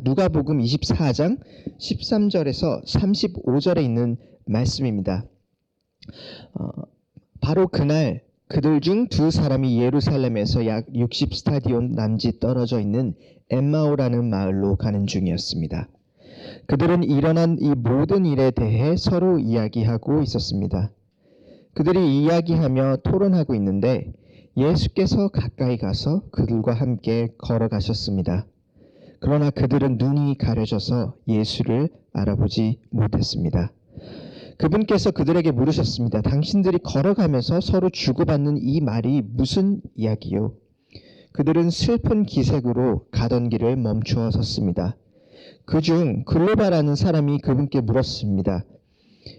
누가복음 24장 13절에서 35절에 있는 말씀입니다. 바로 그날 그들 중 두 사람이 예루살렘에서 약 60스타디온 남짓 떨어져 있는 엠마오라는 마을로 가는 중이었습니다. 그들은 일어난 이 모든 일에 대해 서로 이야기하고 있었습니다. 그들이 이야기하며 토론하고 있는데 예수께서 가까이 가서 그들과 함께 걸어가셨습니다. 그러나 그들은 눈이 가려져서 예수를 알아보지 못했습니다. 그분께서 그들에게 물으셨습니다. 당신들이 걸어가면서 서로 주고받는 이 말이 무슨 이야기요? 그들은 슬픈 기색으로 가던 길을 멈추어 섰습니다. 그중 글로바라는 사람이 그분께 물었습니다.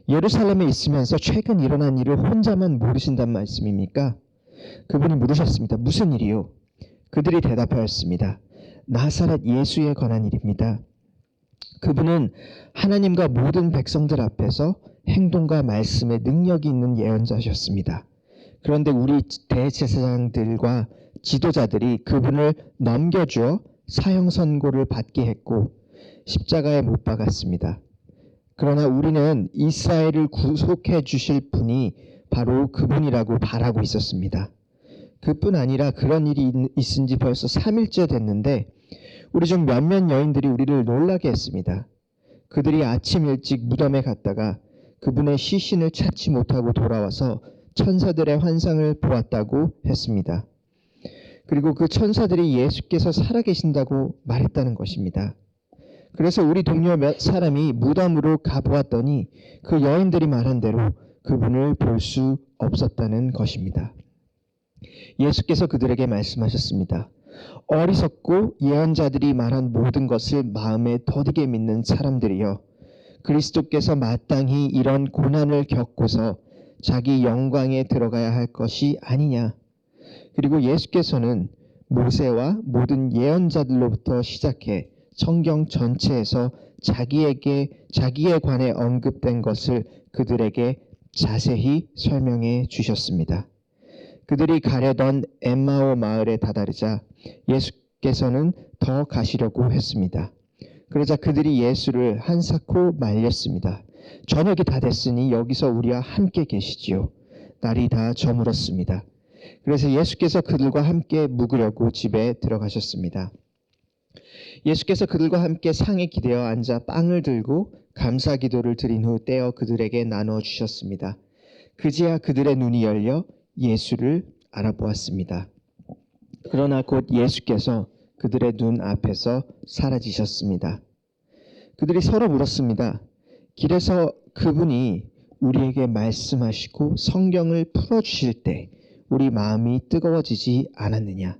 예루살렘에 있으면서 최근 일어난 일을 혼자만 모르신단 말씀입니까? 그분이 물으셨습니다. 무슨 일이요? 그들이 대답하였습니다. 나사렛 예수에 관한 일입니다. 그분은 하나님과 모든 백성들 앞에서 행동과 말씀에 능력이 있는 예언자셨습니다. 그런데 우리 대제사장들과 지도자들이 그분을 넘겨주어 사형 선고를 받게 했고 십자가에 못 박았습니다. 그러나 우리는 이스라엘을 구속해 주실 분이 바로 그분이라고 바라고 있었습니다. 그뿐 아니라 그런 일이 있은 지 벌써 3일째 됐는데 우리 중 몇몇 여인들이 우리를 놀라게 했습니다. 그들이 아침 일찍 무덤에 갔다가 그분의 시신을 찾지 못하고 돌아와서 천사들의 환상을 보았다고 했습니다. 그리고 그 천사들이 예수께서 살아계신다고 말했다는 것입니다. 그래서 우리 동료 몇 사람이 무덤으로 가보았더니 그 여인들이 말한 대로 그분을 볼 수 없었다는 것입니다. 예수께서 그들에게 말씀하셨습니다. 어리석고 예언자들이 말한 모든 것을 마음에 더디게 믿는 사람들이여, 그리스도께서 마땅히 이런 고난을 겪고서 자기 영광에 들어가야 할 것이 아니냐. 그리고 예수께서는 모세와 모든 예언자들로부터 시작해 성경 전체에서 자기에 관해 언급된 것을 그들에게 자세히 설명해 주셨습니다. 그들이 가려던 엠마오 마을에 다다르자 예수께서는 더 가시려고 했습니다. 그러자 그들이 예수를 한사코 말렸습니다. 저녁이 다 됐으니 여기서 우리와 함께 계시지요. 날이 다 저물었습니다. 그래서 예수께서 그들과 함께 묵으려고 집에 들어가셨습니다. 예수께서 그들과 함께 상에 기대어 앉아 빵을 들고 감사 기도를 드린 후 떼어 그들에게 나누어 주셨습니다. 그제야 그들의 눈이 열려 예수를 알아보았습니다. 그러나 곧 예수께서 그들의 눈 앞에서 사라지셨습니다. 그들이 서로 물었습니다. 길에서 그분이 우리에게 말씀하시고 성경을 풀어주실 때 우리 마음이 뜨거워지지 않았느냐.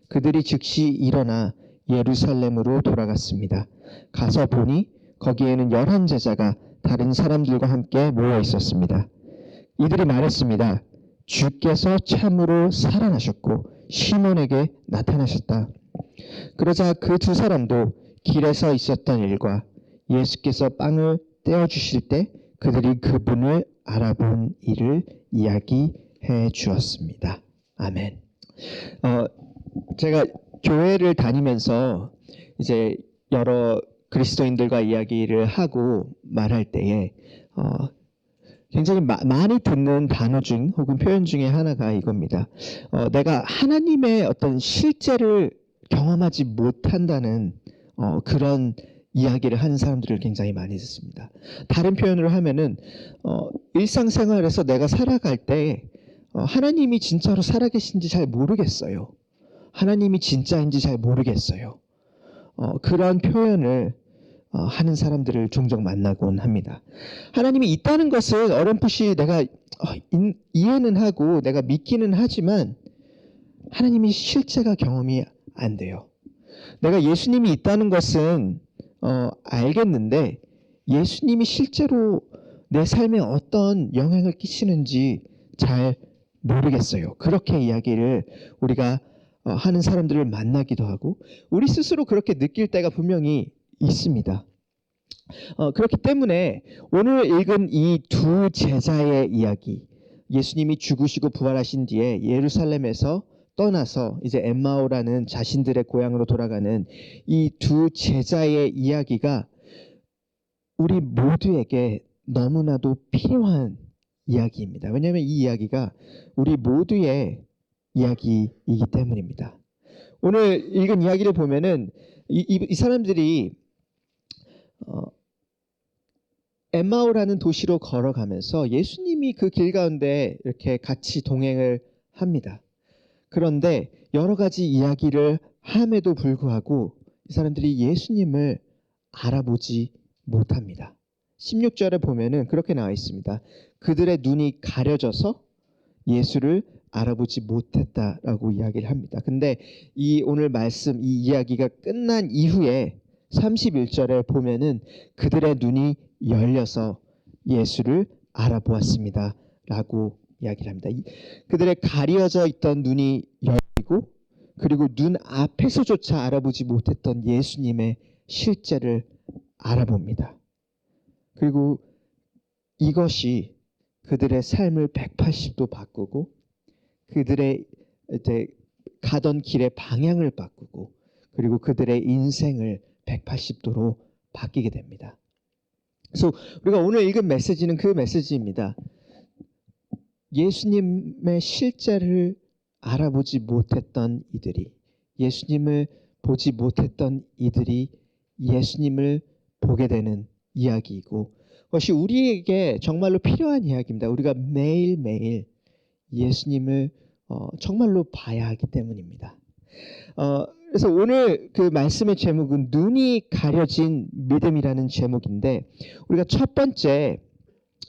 그들이 즉시 일어나 예루살렘으로 돌아갔습니다. 가서 보니 거기에는 11제자가 다른 사람들과 함께 모여 있었습니다. 이들이 말했습니다. 주께서 참으로 살아나셨고 시몬에게 나타나셨다. 그러자 그 두 사람도 길에서 있었던 일과 예수께서 빵을 떼어주실 때 그들이 그분을 알아본 일을 이야기해 주었습니다. 아멘. 제가 교회를 다니면서 이제 여러 그리스도인들과 이야기를 하고 말할 때에 굉장히 많이 듣는 단어 중 혹은 표현 중에 하나가 이겁니다. 내가 하나님의 어떤 실제를 경험하지 못한다는 그런 이야기를 하는 사람들을 굉장히 많이 듣습니다. 다른 표현으로 하면은 일상생활에서 내가 살아갈 때 하나님이 진짜로 살아계신지 잘 모르겠어요. 하나님이 진짜인지 잘 모르겠어요. 그런 표현을 하는 사람들을 종종 만나곤 합니다. 하나님이 있다는 것은 어렴풋이 내가 이해는 하고 내가 믿기는 하지만 하나님이 실제가 경험이 안 돼요. 내가 예수님이 있다는 것은 알겠는데 예수님이 실제로 내 삶에 어떤 영향을 끼치는지 잘 모르겠어요. 그렇게 이야기를 우리가 하는 사람들을 만나기도 하고 우리 스스로 그렇게 느낄 때가 분명히 있습니다. 그렇기 때문에 오늘 읽은 이 두 제자의 이야기, 예수님이 죽으시고 부활하신 뒤에 예루살렘에서 떠나서 이제 엠마오라는 자신들의 고향으로 돌아가는 이 두 제자의 이야기가 우리 모두에게 너무나도 필요한 이야기입니다. 왜냐하면 이 이야기가 우리 모두의 이야기이기 때문입니다. 오늘 읽은 이야기를 보면은 이 사람들이 엠마오라는 도시로 걸어가면서 예수님이 그 길 가운데 이렇게 같이 동행을 합니다. 그런데 여러 가지 이야기를 함에도 불구하고 이 사람들이 예수님을 알아보지 못합니다. 16절에 보면은 그렇게 나와 있습니다. 그들의 눈이 가려져서 예수를 알아보지 못했다라고 이야기를 합니다. 근데 이 오늘 말씀 이 이야기가 끝난 이후에 31절에 보면은 그들의 눈이 열려서 예수를 알아보았습니다 라고 이야기를 합니다. 그들의 가려져 있던 눈이 열리고 그리고 눈 앞에서조차 알아보지 못했던 예수님의 실제를 알아봅니다. 그리고 이것이 그들의 삶을 180도 바꾸고 그들의 이제 가던 길의 방향을 바꾸고 그리고 그들의 인생을 180도로 바뀌게 됩니다. 그래서 우리가 오늘 읽은 메시지는 그 메시지입니다. 예수님의 실제를 알아보지 못했던 이들이, 예수님을 보지 못했던 이들이 예수님을 보게 되는 이야기이고 그것이 우리에게 정말로 필요한 이야기입니다. 우리가 매일매일 예수님을 정말로 봐야 하기 때문입니다. 그래서 오늘 그 말씀의 제목은 눈이 가려진 믿음이라는 제목인데 우리가 첫 번째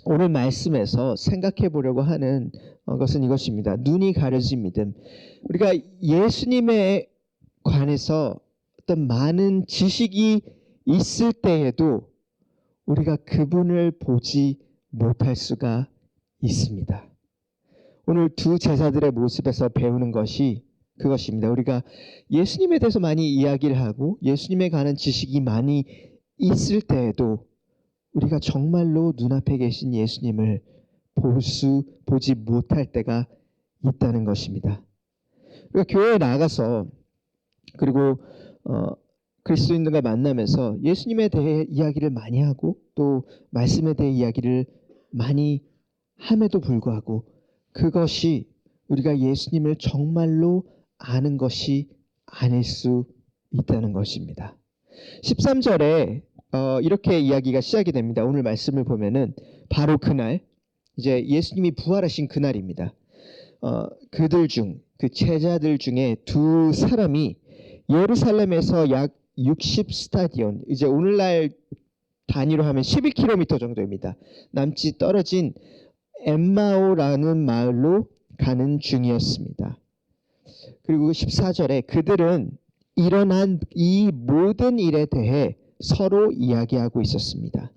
오늘 말씀에서 생각해 보려고 하는 것은 이것입니다. 눈이 가려진 믿음. 우리가 예수님에 관해서 어떤 많은 지식이 있을 때에도 우리가 그분을 보지 못할 수가 있습니다. 오늘 두 제자들의 모습에서 배우는 것이 그것입니다. 우리가 예수님에 대해서 많이 이야기를 하고 예수님에 관한 지식이 많이 있을 때에도 우리가 정말로 눈앞에 계신 예수님을 보지 못할 때가 있다는 것입니다. 우리가 교회에 나가서 그리고 그리스도인들과 만나면서 예수님에 대해 이야기를 많이 하고 또 말씀에 대해 이야기를 많이 함에도 불구하고 그것이 우리가 예수님을 정말로 아는 것이 아닐 수 있다는 것입니다. 13절에 이렇게 이야기가 시작이 됩니다. 오늘 말씀을 보면은 바로 그날 이제 예수님이 부활하신 그날입니다. 그들 중 그 제자들 중에 두 사람이 예루살렘에서 약 60 스타디온 이제 오늘날 단위로 하면 11km 정도입니다. 남짓 떨어진 엠마오라는 마을로 가는 중이었습니다. 그리고 14절에 그들은 일어난 이 모든 일에 대해 서로 이야기하고 있었습니다.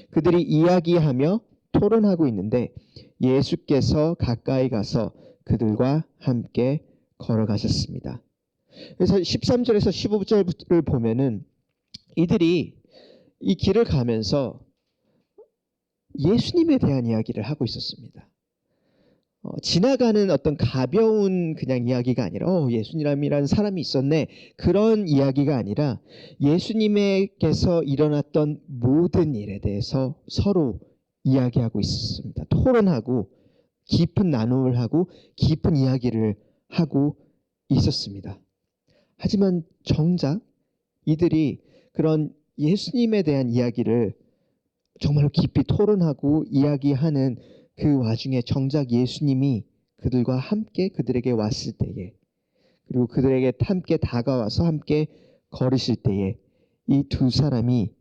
그들이 이야기하며 토론하고 있는데 예수께서 가까이 가서 그들과 함께 걸어가셨습니다. 그래서 13절에서 15절을 보면은 이들이 이 길을 가면서 예수님에 대한 이야기를 하고 있었습니다. 지나가는 어떤 가벼운 그냥 이야기가 아니라 예수님이라는 사람이 있었네 그런 이야기가 아니라 예수님께서 일어났던 모든 일에 대해서 서로 이야기하고 있었습니다. 토론하고 깊은 나눔을 하고 깊은 이야기를 하고 있었습니다. 하지만 정작 이들이 그런 예수님에 대한 이야기를 정말로 깊이 토론하고 이야기하는 그 와중에 정작 예수님이 그들과 함께 그들에게 왔을 때에 그리고 그들에게 함께 다가와서 함께 걸으실 때에 이 두 사람이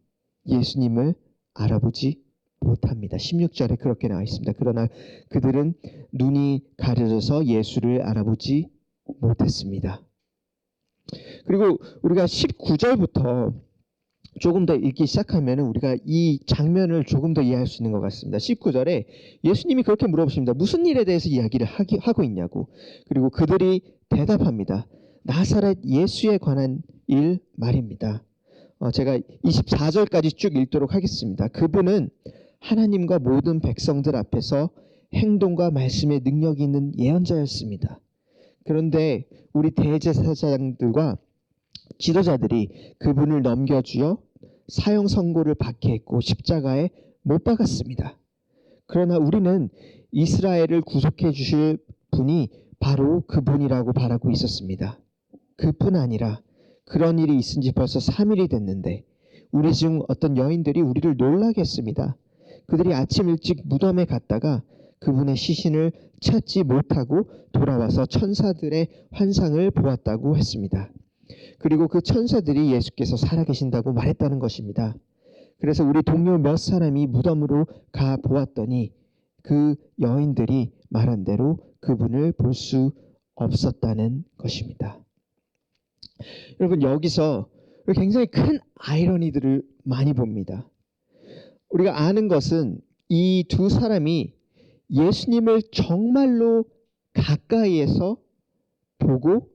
예수님을 알아보지 못합니다. 16절에 그렇게 나와 있습니다. 그러나 그들은 눈이 가려져서 예수를 알아보지 못했습니다. 그리고 우리가 19절부터 조금 더 읽기 시작하면 우리가 이 장면을 조금 더 이해할 수 있는 것 같습니다. 19절에 예수님이 그렇게 물어보십니다. 무슨 일에 대해서 이야기를 하고 있냐고. 그리고 그들이 대답합니다. 나사렛 예수에 관한 일 말입니다. 제가 24절까지 쭉 읽도록 하겠습니다. 그분은 하나님과 모든 백성들 앞에서 행동과 말씀의 능력이 있는 예언자였습니다. 그런데 우리 대제사장들과 지도자들이 그분을 넘겨주어 사형 선고를 받게 했고 십자가에 못 박았습니다. 그러나 우리는 이스라엘을 구속해 주실 분이 바로 그분이라고 바라고 있었습니다. 그뿐 아니라 그런 일이 있은 지 벌써 3일이 됐는데 우리 중 어떤 여인들이 우리를 놀라게 했습니다. 그들이 아침 일찍 무덤에 갔다가 그분의 시신을 찾지 못하고 돌아와서 천사들의 환상을 보았다고 했습니다. 그리고 그 천사들이 예수께서 살아계신다고 말했다는 것입니다. 그래서 우리 동료 몇 사람이 무덤으로 가 보았더니 그 여인들이 말한 대로 그분을 볼 수 없었다는 것입니다. 여러분, 여기서 굉장히 큰 아이러니들을 많이 봅니다. 우리가 아는 것은 이 두 사람이 예수님을 정말로 가까이에서 보고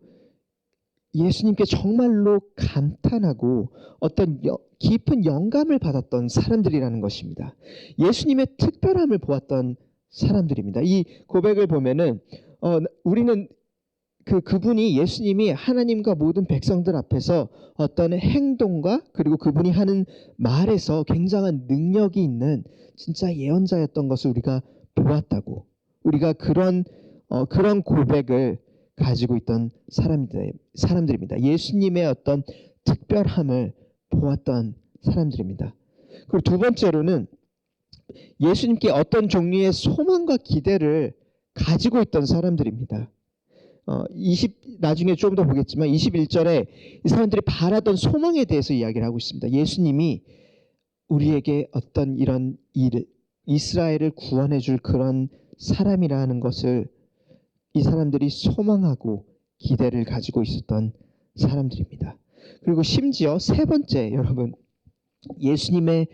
예수님께 정말로 감탄하고 어떤 깊은 영감을 받았던 사람들이라는 것입니다. 예수님의 특별함을 보았던 사람들입니다. 이 고백을 보면은 우리는 그분이 예수님이 하나님과 모든 백성들 앞에서 어떤 행동과 그리고 그분이 하는 말에서 굉장한 능력이 있는 진짜 예언자였던 것을 우리가 보았다고, 우리가 그런 고백을 가지고 있던 사람들입니다. 예수님의 어떤 특별함을 보았던 사람들입니다. 그리고 두 번째로는 예수님께 어떤 종류의 소망과 기대를 가지고 있던 사람들입니다. 나중에 좀 더 보겠지만 21절에 이 사람들이 바라던 소망에 대해서 이야기를 하고 있습니다. 예수님이 우리에게 어떤 이런 일을, 이스라엘을 구원해 줄 그런 사람이라는 것을 이 사람들이 소망하고 기대를 가지고 있었던 사람들입니다. 그리고 심지어 세 번째, 여러분, 예수님의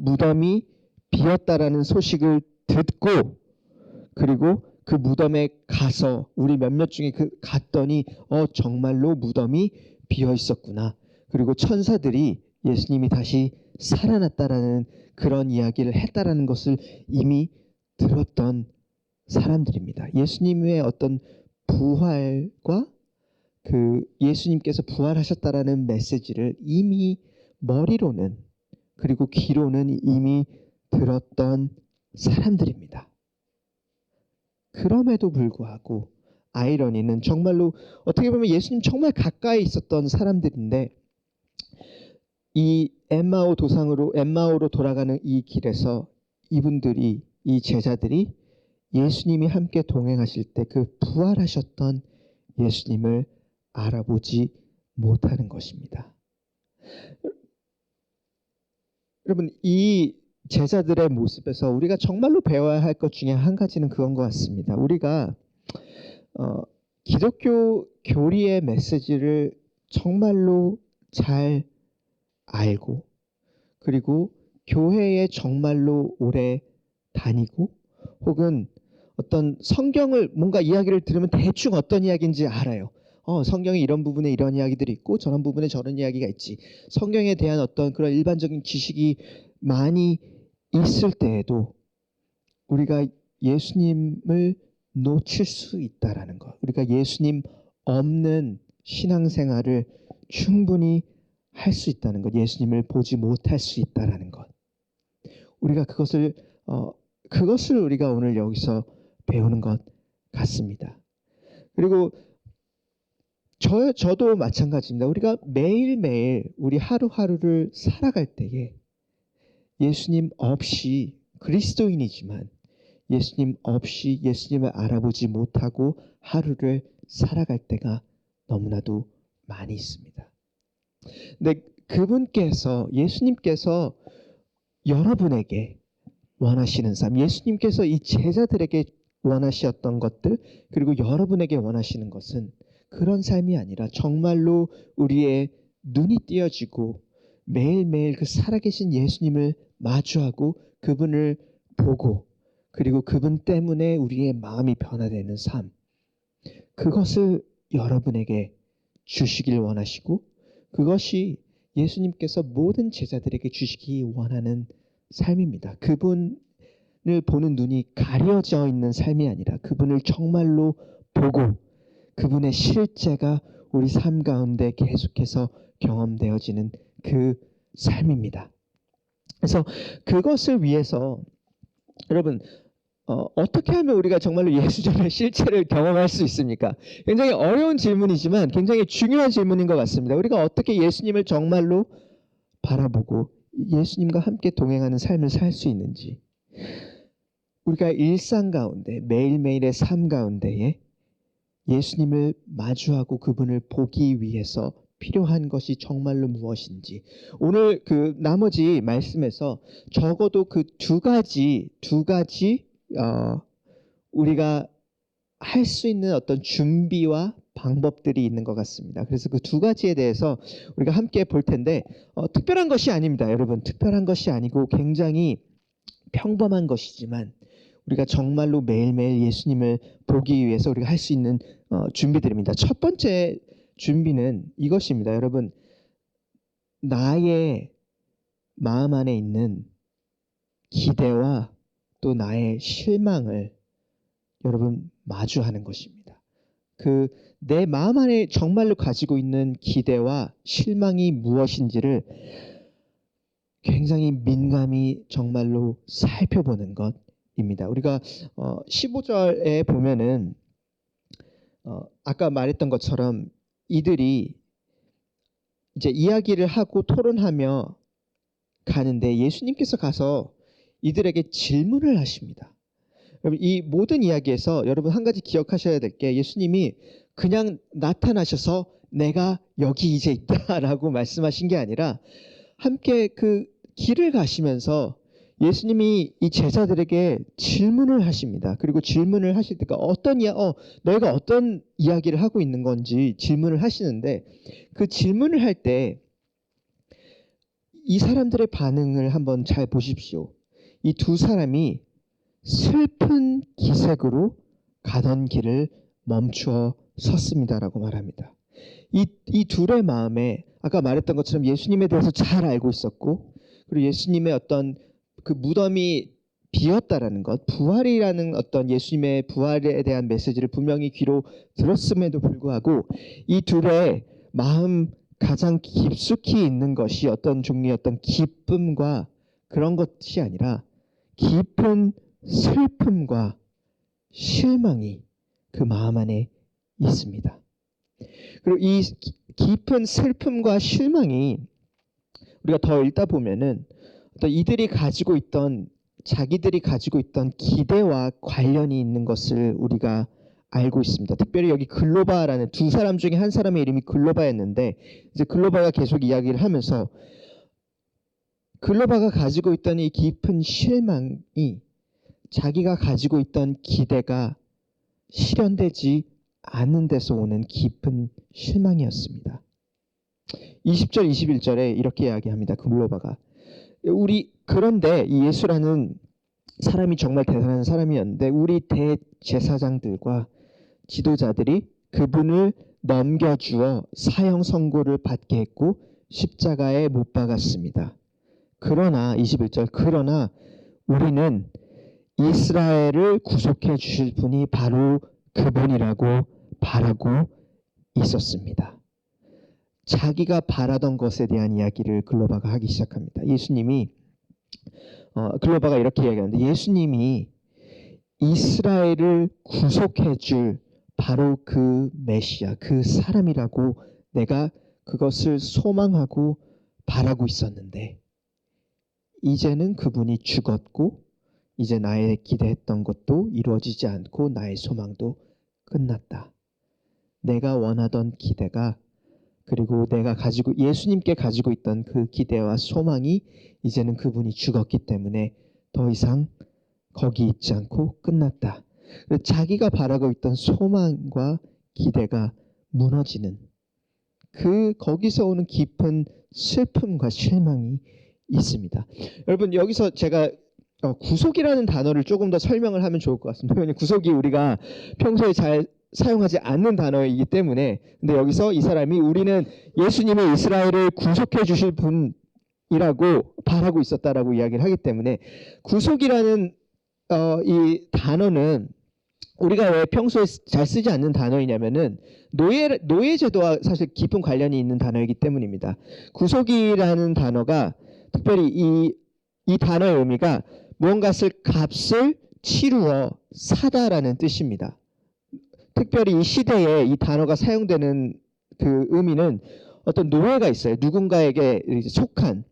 무덤이 비었다라는 소식을 듣고 그리고 그 무덤에 가서 우리 몇몇 중에 갔더니 정말로 무덤이 비어 있었구나. 그리고 천사들이 예수님이 다시 살아났다라는 그런 이야기를 했다라는 것을 이미 들었던 사람들입니다. 예수님의 어떤 부활과 그 예수님께서 부활하셨다라는 메시지를 이미 머리로는 그리고 귀로는 이미 들었던 사람들입니다. 그럼에도 불구하고 아이러니는 정말로 어떻게 보면 예수님 정말 가까이 있었던 사람들인데 이 엠마오로 돌아가는 이 길에서 이분들이, 이 제자들이 예수님이 함께 동행하실 때 그 부활하셨던 예수님을 알아보지 못하는 것입니다. 여러분, 이 제자들의 모습에서 우리가 정말로 배워야 할 것 중에 한 가지는 그건 것 같습니다. 우리가 기독교 교리의 메시지를 정말로 잘 알고 그리고 교회에 정말로 오래 다니고 혹은 어떤 성경을 뭔가 이야기를 들으면 대충 어떤 이야기인지 알아요. 성경에 이런 부분에 이런 이야기들이 있고 저런 부분에 저런 이야기가 있지. 성경에 대한 어떤 그런 일반적인 지식이 많이 있을 때에도 우리가 예수님을 놓칠 수 있다라는 것, 우리가 예수님 없는 신앙생활을 충분히 할 수 있다는 것, 예수님을 보지 못할 수 있다라는 것, 우리가 그것을 우리가 오늘 여기서 배우는 것 같습니다. 그리고 저도 마찬가지입니다. 우리가 매일매일 우리 하루하루를 살아갈 때에 예수님 없이, 그리스도인이지만 예수님 없이 예수님을 알아보지 못하고 하루를 살아갈 때가 너무나도 많이 있습니다. 근데 그분께서, 예수님께서 여러분에게 원하시는 삶, 예수님께서 이 제자들에게 원하셨던 것들, 그리고 여러분에게 원하시는 것은 그런 삶이 아니라 정말로 우리의 눈이 띄어지고 매일매일 그 살아계신 예수님을 마주하고 그분을 보고 그리고 그분 때문에 우리의 마음이 변화되는 삶, 그것을 여러분에게 주시길 원하시고 그것이 예수님께서 모든 제자들에게 주시기 원하는 삶입니다. 그분을 보는 눈이 가려져 있는 삶이 아니라 그분을 정말로 보고 그분의 실제가 우리 삶 가운데 계속해서 경험되어지는 그 삶입니다. 그래서 그것을 위해서 여러분 어떻게 하면 우리가 정말로 예수님의 실체를 경험할 수 있습니까? 굉장히 어려운 질문이지만 굉장히 중요한 질문인 것 같습니다. 우리가 어떻게 예수님을 정말로 바라보고 예수님과 함께 동행하는 삶을 살 수 있는지, 우리가 일상 가운데 매일매일의 삶 가운데에 예수님을 마주하고 그분을 보기 위해서 필요한 것이 정말로 무엇인지, 오늘 그 나머지 말씀에서 적어도 그 두 가지 우리가 할 수 있는 어떤 준비와 방법들이 있는 것 같습니다. 그래서 그 두 가지에 대해서 우리가 함께 볼 텐데 특별한 것이 아닙니다. 여러분, 특별한 것이 아니고 굉장히 평범한 것이지만 우리가 정말로 매일매일 예수님을 보기 위해서 우리가 할 수 있는 준비들입니다. 첫 번째 준비는 이것입니다. 여러분, 나의 마음 안에 있는 기대와 또 나의 실망을 여러분 마주하는 것입니다. 그 내 마음 안에 정말로 가지고 있는 기대와 실망이 무엇인지를 굉장히 민감히 정말로 살펴보는 것입니다. 우리가 15절에 보면은 아까 말했던 것처럼 이들이 이제 이야기를 하고 토론하며 가는데 예수님께서 가서 이들에게 질문을 하십니다. 여러분, 이 모든 이야기에서 여러분 한 가지 기억하셔야 될 게, 예수님이 그냥 나타나셔서 내가 여기 이제 있다라고 말씀하신 게 아니라 함께 그 길을 가시면서 예수님이 이 제자들에게 질문을 하십니다. 그리고 질문을 하실 때가 너희가 어떤 이야기를 하고 있는 건지 질문을 하시는데, 그 질문을 할 때 이 사람들의 반응을 한번 잘 보십시오. 이 두 사람이 슬픈 기색으로 가던 길을 멈추어 섰습니다라고 말합니다. 이 둘의 마음에 아까 말했던 것처럼 예수님에 대해서 잘 알고 있었고, 그리고 예수님의 어떤 그 무덤이 비었다라는 것, 부활이라는 어떤 예수님의 부활에 대한 메시지를 분명히 귀로 들었음에도 불구하고 이 둘의 마음 가장 깊숙이 있는 것이 어떤 종류의 어떤 기쁨과 그런 것이 아니라 깊은 슬픔과 실망이 그 마음 안에 있습니다. 그리고 이 깊은 슬픔과 실망이 우리가 더 읽다 보면은 어떤 자기들이 가지고 있던 기대와 관련이 있는 것을 우리가 알고 있습니다. 특별히 여기 글로바라는 두 사람 중에 한 사람의 이름이 글로바였는데, 이제 글로바가 계속 이야기를 하면서 글로바가 가지고 있던 이 깊은 실망이 자기가 가지고 있던 기대가 실현되지 않는 데서 오는 깊은 실망이었습니다. 20절 21절에 이렇게 이야기합니다. 글로바가 그런데 이 예수라는 사람이 정말 대단한 사람이었는데 우리 대제사장들과 지도자들이 그분을 넘겨주어 사형 선고를 받게 했고 십자가에 못 박았습니다. 그러나 21절, 그러나 우리는 이스라엘을 구속해 주실 분이 바로 그분이라고 바라고 있었습니다. 자기가 바라던 것에 대한 이야기를 글로바가 하기 시작합니다. 글로바가 이렇게 이야기하는데, 예수님이 이스라엘을 구속해 줄 바로 그 메시아, 그 사람이라고 내가 그것을 소망하고 바라고 있었는데 이제는 그분이 죽었고 이제 나의 기대했던 것도 이루어지지 않고 나의 소망도 끝났다. 내가 원하던 기대가, 그리고 내가 예수님께 가지고 있던 그 기대와 소망이 이제는 그분이 죽었기 때문에 더 이상 거기 있지 않고 끝났다. 자기가 바라고 있던 소망과 기대가 무너지는 거기서 오는 깊은 슬픔과 실망이 있습니다. 여러분, 여기서 제가 구속이라는 단어를 조금 더 설명을 하면 좋을 것 같습니다. 왜냐하면 구속이 우리가 평소에 잘 사용하지 않는 단어이기 때문에. 근데 여기서 이 사람이 우리는 예수님의 이스라엘을 구속해 주실 분이라고 바라고 있었다라고 이야기를 하기 때문에, 구속이라는 이 단어는 우리가 왜 평소에 잘 쓰지 않는 단어이냐면은 노예제도와 사실 깊은 관련이 있는 단어이기 때문입니다. 구속이라는 단어가 특별히 이 단어의 의미가 무언가를 값을 치루어 사다라는 뜻입니다. 특별히 이 시대에 이 단어가 사용되는 그 의미는 어떤 노예가 있어요. 누군가에게 속한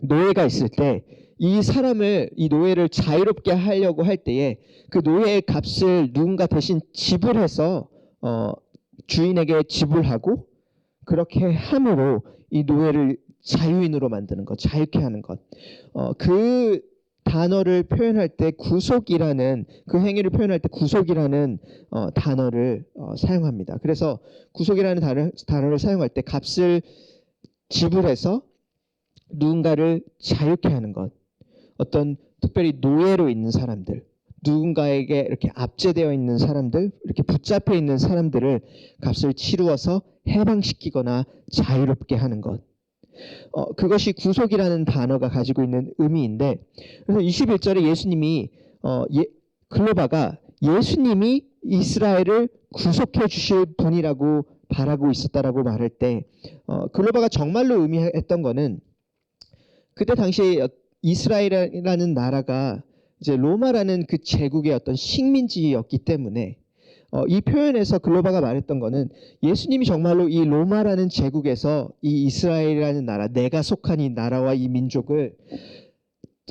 노예가 있을 때 이 노예를 자유롭게 하려고 할 때에 그 노예의 값을 누군가 대신 지불해서 주인에게 지불하고 그렇게 함으로 이 노예를 자유인으로 만드는 것, 자유케 하는 것. 그 단어를 표현할 때 구속이라는 그 행위를 표현할 때 구속이라는 단어를 사용합니다. 그래서 구속이라는 단어를 사용할 때 값을 지불해서 누군가를 자유케 하는 것, 어떤 특별히 노예로 있는 사람들, 누군가에게 이렇게 압제되어 있는 사람들, 이렇게 붙잡혀 있는 사람들을 값을 치루어서 해방시키거나 자유롭게 하는 것. 그것이 구속이라는 단어가 가지고 있는 의미인데, 그래서 21절에 예수님이 글로바가 예수님이 이스라엘을 구속해 주실 분이라고 바라고 있었다라고 말할 때, 글로바가 정말로 의미했던 거는 그때 당시에 이스라엘이라는 나라가 이제 로마라는 그 제국의 어떤 식민지였기 때문에 이 표현에서 글로바가 말했던 거는 예수님이 정말로 이 로마라는 제국에서 이 이스라엘이라는 나라, 내가 속한 이 나라와 이 민족을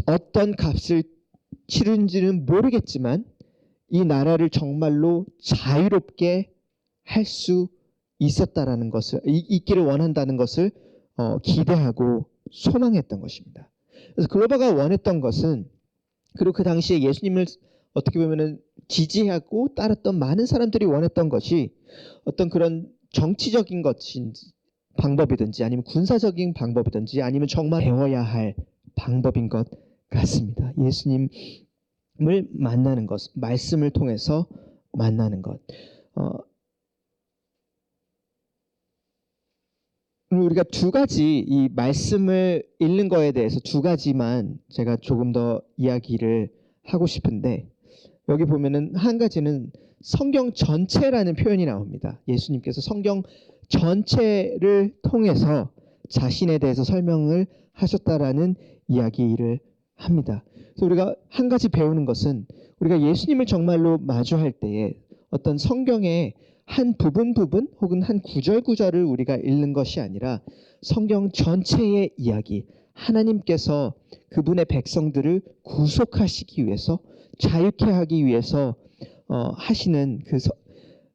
어떤 값을 치른지는 모르겠지만 이 나라를 정말로 자유롭게 할 수 있었다라는 것을 있기를 원한다는 것을 기대하고 소망했던 것입니다. 그래서 글로바가 원했던 것은, 그리고 그 당시에 예수님을 어떻게 보면은 지지하고 따랐던 많은 사람들이 원했던 것이 어떤 그런 정치적인 것인지 방법이든지 아니면 군사적인 방법이든지 아니면 정말 배워야 할 방법인 것 같습니다. 예수님을 만나는 것, 말씀을 통해서 만나는 것. 우리가 두 가지 이 말씀을 읽는 거에 대해서 두 가지만 제가 조금 더 이야기를 하고 싶은데, 여기 보면은 한 가지는 성경 전체라는 표현이 나옵니다. 예수님께서 성경 전체를 통해서 자신에 대해서 설명을 하셨다라는 이야기를 합니다. 그래서 우리가 한 가지 배우는 것은, 우리가 예수님을 정말로 마주할 때에 어떤 성경의 한 부분 혹은 한 구절을 우리가 읽는 것이 아니라 성경 전체의 이야기, 하나님께서 그분의 백성들을 구속하시기 위해서, 자유케 하기 위해서 하시는 그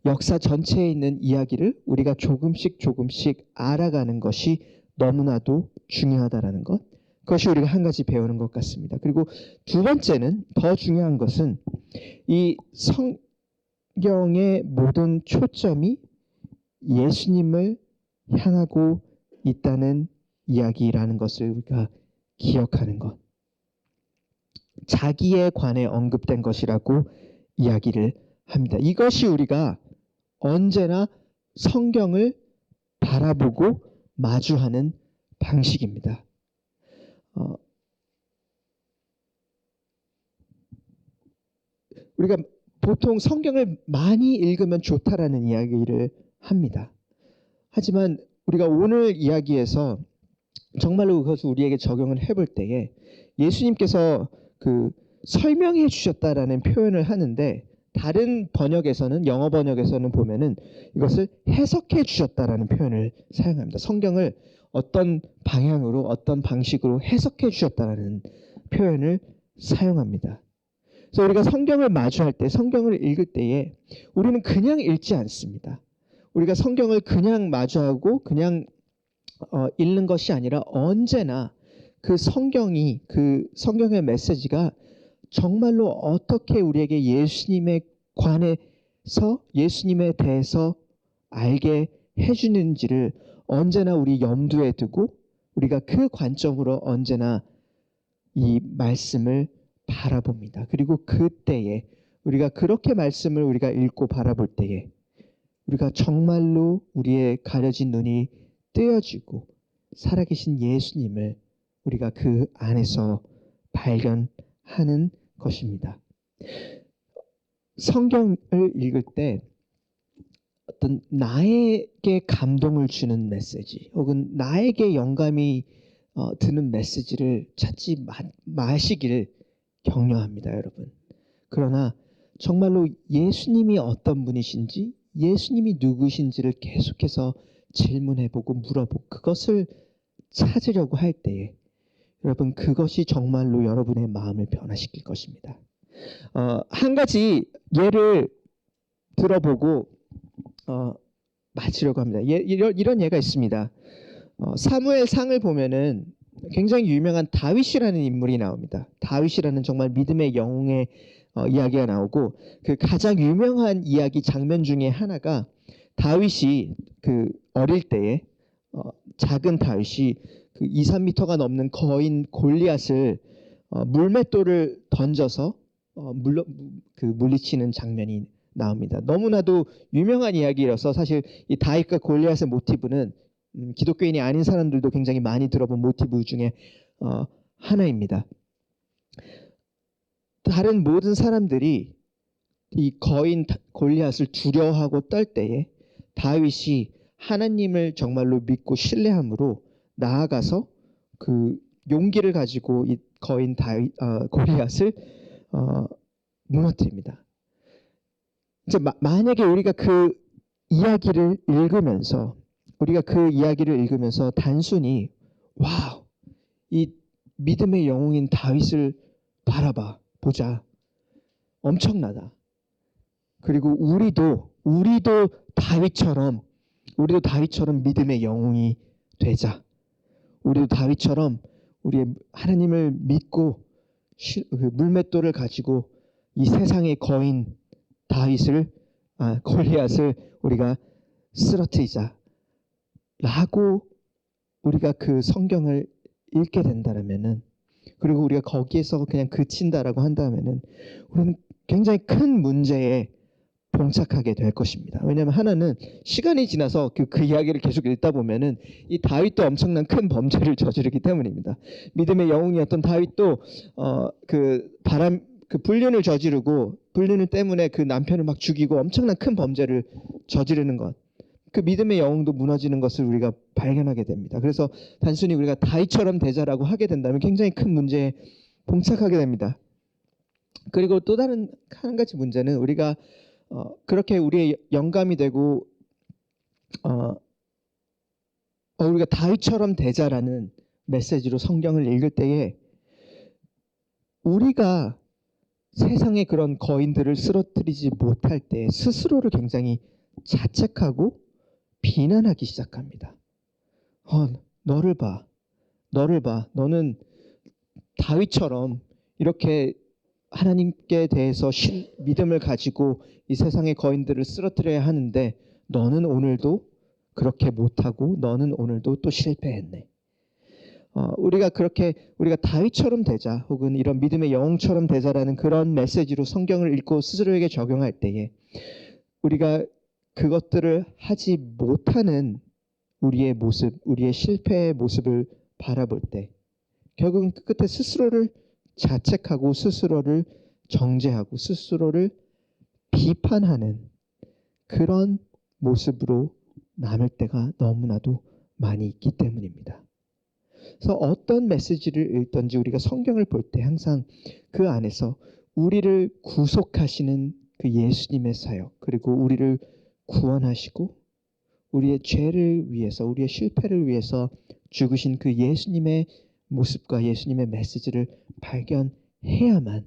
역사 전체에 있는 이야기를 우리가 조금씩 알아가는 것이 너무나도 중요하다라는 것, 그것이 우리가 한 가지 배우는 것 같습니다. 그리고 두 번째는, 더 중요한 것은 이 성경의 모든 초점이 예수님을 향하고 있다는 이야기라는 것을 우리가 기억하는 것. 자기에 관해 언급된 것이라고 이야기를 합니다. 이것이 우리가 언제나 성경을 바라보고 마주하는 방식입니다. 우리가 보통 성경을 많이 읽으면 좋다라는 이야기를 합니다. 하지만 우리가 오늘 이야기에서 정말로 그것을 우리에게 적용을 해볼 때에 예수님께서 그 설명해 주셨다라는 표현을 하는데, 다른 번역에서는, 영어 번역에서는 보면은 이것을 해석해 주셨다라는 표현을 사용합니다. 성경을 어떤 방향으로, 어떤 방식으로 해석해 주셨다라는 표현을 사용합니다. 그래서 우리가 성경을 마주할 때, 성경을 읽을 때에 우리는 그냥 읽지 않습니다. 우리가 성경을 그냥 마주하고 그냥 읽는 것이 아니라 언제나 그 성경의 메시지가 정말로 어떻게 우리에게 예수님에 관해서, 예수님에 대해서 알게 해주는지를 언제나 우리 염두에 두고 우리가 그 관점으로 언제나 이 말씀을 바라봅니다. 그리고 그때에 우리가 그렇게 말씀을 우리가 읽고 바라볼 때에 우리가 정말로 우리의 가려진 눈이 뜨여지고 살아계신 예수님을 우리가 그 안에서 발견하는 것입니다. 성경을 읽을 때 어떤 나에게 감동을 주는 메시지 혹은 나에게 영감이 드는 메시지를 찾지 마시기를 격려합니다, 여러분. 그러나 정말로 예수님이 어떤 분이신지, 예수님이 누구신지를 계속해서 질문해보고 물어보고 그것을 찾으려고 할 때에 여러분, 그것이 정말로 여러분의 마음을 변화시킬 것입니다. 한 가지 예를 들어보고 마치려고 합니다. 이런 예가 있습니다. 사무엘상을 보면은 굉장히 유명한 다윗이라는 인물이 나옵니다. 다윗이라는 정말 믿음의 영웅의 이야기가 나오고, 그 가장 유명한 이야기 장면 중에 하나가 다윗이 그 어릴 때에 작은 다윗이 그 2, 3m가 넘는 거인 골리앗을 물맷돌을 던져서 물리치는 장면이 나옵니다. 너무나도 유명한 이야기라서 사실 이 다윗과 골리앗의 모티브는 기독교인이 아닌 사람들도 굉장히 많이 들어본 모티브 중에 하나입니다. 다른 모든 사람들이 이 거인 골리앗을 두려워하고 떨 때에 다윗이 하나님을 정말로 믿고 신뢰함으로 나아가서 그 용기를 가지고 이 거인 골리앗을 무너뜨립니다. 이제 만약에 우리가 그 이야기를 읽으면서 단순히 와우, 이 믿음의 영웅인 다윗을 보자, 엄청나다. 그리고 우리도 다윗처럼 믿음의 영웅이 되자. 우리도 다윗처럼 우리의 하나님을 믿고 그 물맷돌을 가지고 이 세상의 거인 골리앗을 우리가 쓰러뜨리자 라고 우리가 그 성경을 읽게 된다면은, 그리고 우리가 거기에서 그냥 그친다라고 한다면은 우리는 굉장히 큰 문제에 봉착하게 될 것입니다. 왜냐하면 하나는 시간이 지나서 그 이야기를 계속 읽다 보면은 이 다윗도 엄청난 큰 범죄를 저지르기 때문입니다. 믿음의 영웅이었던 다윗도 불륜을 저지르고, 불륜 때문에 그 남편을 막 죽이고 엄청난 큰 범죄를 저지르는 것, 그 믿음의 영웅도 무너지는 것을 우리가 발견하게 됩니다. 그래서 단순히 우리가 다윗처럼 되자라고 하게 된다면 굉장히 큰 문제에 봉착하게 됩니다. 그리고 또 다른 한 가지 문제는 우리가 그렇게 우리의 영감이 되고 우리가 다윗처럼 되자라는 메시지로 성경을 읽을 때에 우리가 세상의 그런 거인들을 쓰러뜨리지 못할 때 스스로를 굉장히 자책하고 비난하기 시작합니다. 너를 봐. 너는 다윗처럼 이렇게 하나님께 대해서 믿음을 가지고 이 세상의 거인들을 쓰러뜨려야 하는데 너는 오늘도 그렇게 못하고 너는 오늘도 또 실패했네. 우리가 다윗처럼 되자 혹은 이런 믿음의 영웅처럼 되자라는 그런 메시지로 성경을 읽고 스스로에게 적용할 때에 우리가 그것들을 하지 못하는 우리의 모습, 우리의 실패의 모습을 바라볼 때 결국은 그 끝에 스스로를 자책하고 스스로를 정죄하고 스스로를 비판하는 그런 모습으로 남을 때가 너무나도 많이 있기 때문입니다. 그래서 어떤 메시지를 읽든지 우리가 성경을 볼 때 항상 그 안에서 우리를 구속하시는 그 예수님의 사역, 그리고 우리를 구원하시고 우리의 죄를 위해서, 우리의 실패를 위해서 죽으신 그 예수님의 모습과 예수님의 메시지를 발견해야만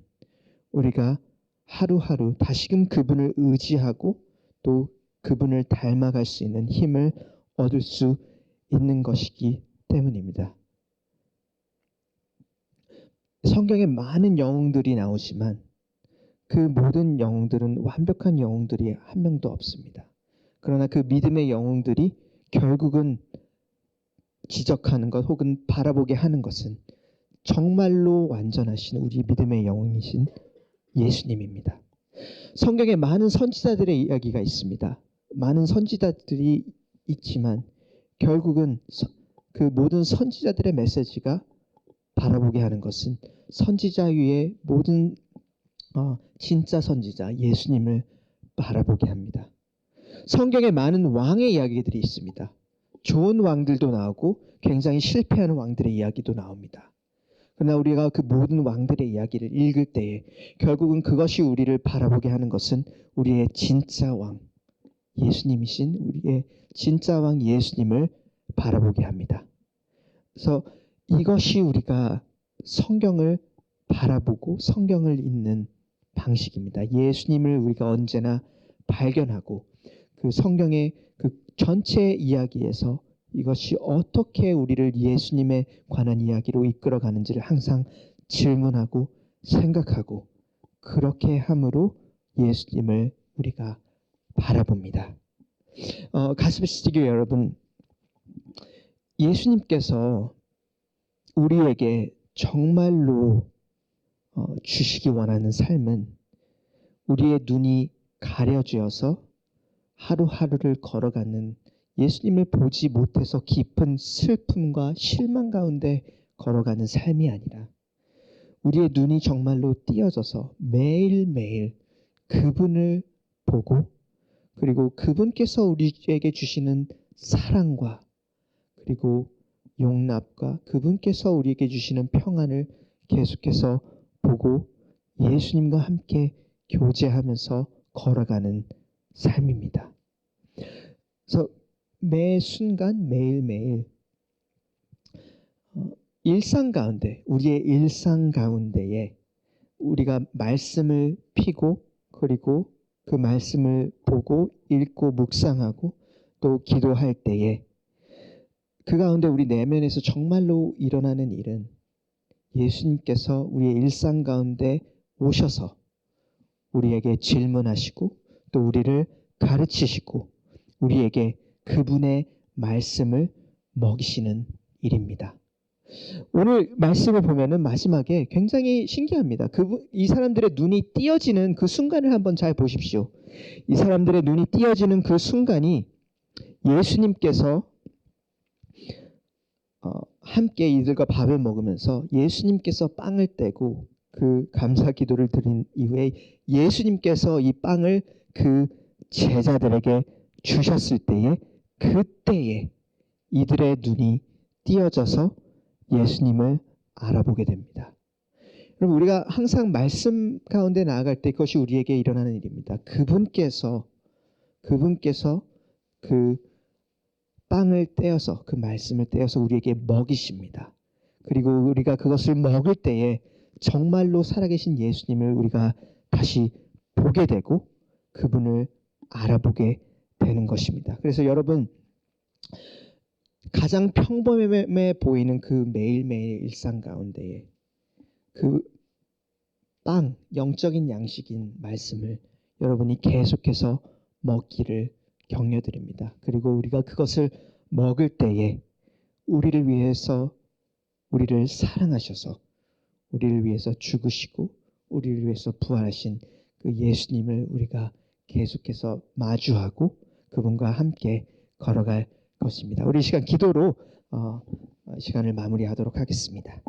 우리가 하루하루 다시금 그분을 의지하고 또 그분을 닮아갈 수 있는 힘을 얻을 수 있는 것이기 때문입니다. 성경에 많은 영웅들이 나오지만 그 모든 영웅들은 완벽한 영웅들이 한 명도 없습니다. 그러나 그 믿음의 영웅들이 결국은 지적하는 것 혹은 바라보게 하는 것은 정말로 완전하신 우리 믿음의 영웅이신 예수님입니다. 성경에 많은 선지자들의 이야기가 있습니다. 많은 선지자들이 있지만 결국은 그 모든 선지자들의 메시지가 바라보게 하는 것은 선지자 위에 모든 진짜 선지자 예수님을 바라보게 합니다. 성경에 많은 왕의 이야기들이 있습니다. 좋은 왕들도 나오고 굉장히 실패하는 왕들의 이야기도 나옵니다. 그러나 우리가 그 모든 왕들의 이야기를 읽을 때에 결국은 그것이 우리를 바라보게 하는 것은 우리의 진짜 왕 예수님이신 우리의 진짜 왕 예수님을 바라보게 합니다. 그래서 이것이 우리가 성경을 바라보고 성경을 읽는 방식입니다. 예수님을 우리가 언제나 발견하고 그 성경의 그 전체 이야기에서 이것이 어떻게 우리를 예수님에 관한 이야기로 이끌어가는지를 항상 질문하고 생각하고 그렇게 함으로 예수님을 우리가 바라봅니다. 가스베시티교 여러분, 예수님께서 우리에게 정말로 주시기 원하는 삶은 우리의 눈이 가려져서 하루하루를 걸어가는 예수님을 보지 못해서 깊은 슬픔과 실망 가운데 걸어가는 삶이 아니라 우리의 눈이 정말로 띄어져서 매일매일 그분을 보고 그리고 그분께서 우리에게 주시는 사랑과 그리고 용납과 그분께서 우리에게 주시는 평안을 계속해서 보고 예수님과 함께 교제하면서 걸어가는 삶입니다. 그래서 매 순간 매일매일 일상 가운데 우리의 일상 가운데에 우리가 말씀을 피고 그리고 그 말씀을 보고 읽고 묵상하고 또 기도할 때에 그 가운데 우리 내면에서 정말로 일어나는 일은 예수님께서 우리의 일상 가운데 오셔서 우리에게 질문하시고 또 우리를 가르치시고 우리에게 그분의 말씀을 먹이시는 일입니다. 오늘 말씀을 보면은 마지막에 굉장히 신기합니다. 이 사람들의 눈이 띄어지는 그 순간을 한번 잘 보십시오. 이 사람들의 눈이 띄어지는 그 순간이 예수님께서 함께 이들과 밥을 먹으면서 예수님께서 빵을 떼고 그 감사 기도를 드린 이후에 예수님께서 이 빵을 그 제자들에게 주셨을 때에 그때에 이들의 눈이 띄어져서 예수님을 알아보게 됩니다. 여러분 우리가 항상 말씀 가운데 나아갈 때 그것이 우리에게 일어나는 일입니다. 그분께서 그 빵을 떼어서 그 말씀을 떼어서 우리에게 먹이십니다. 그리고 우리가 그것을 먹을 때에 정말로 살아계신 예수님을 우리가 다시 보게 되고 그분을 알아보게 되는 것입니다. 그래서 여러분 가장 평범해 보이는 그 매일매일 일상 가운데에 그 빵, 영적인 양식인 말씀을 여러분이 계속해서 먹기를 격려드립니다. 그리고 우리가 그것을 먹을 때에 우리를 위해서 우리를 사랑하셔서 우리를 위해서 죽으시고 우리를 위해서 부활하신 그 예수님을 우리가 계속해서 마주하고 그분과 함께 걸어갈 것입니다. 우리 이 시간 기도로 시간을 마무리하도록 하겠습니다.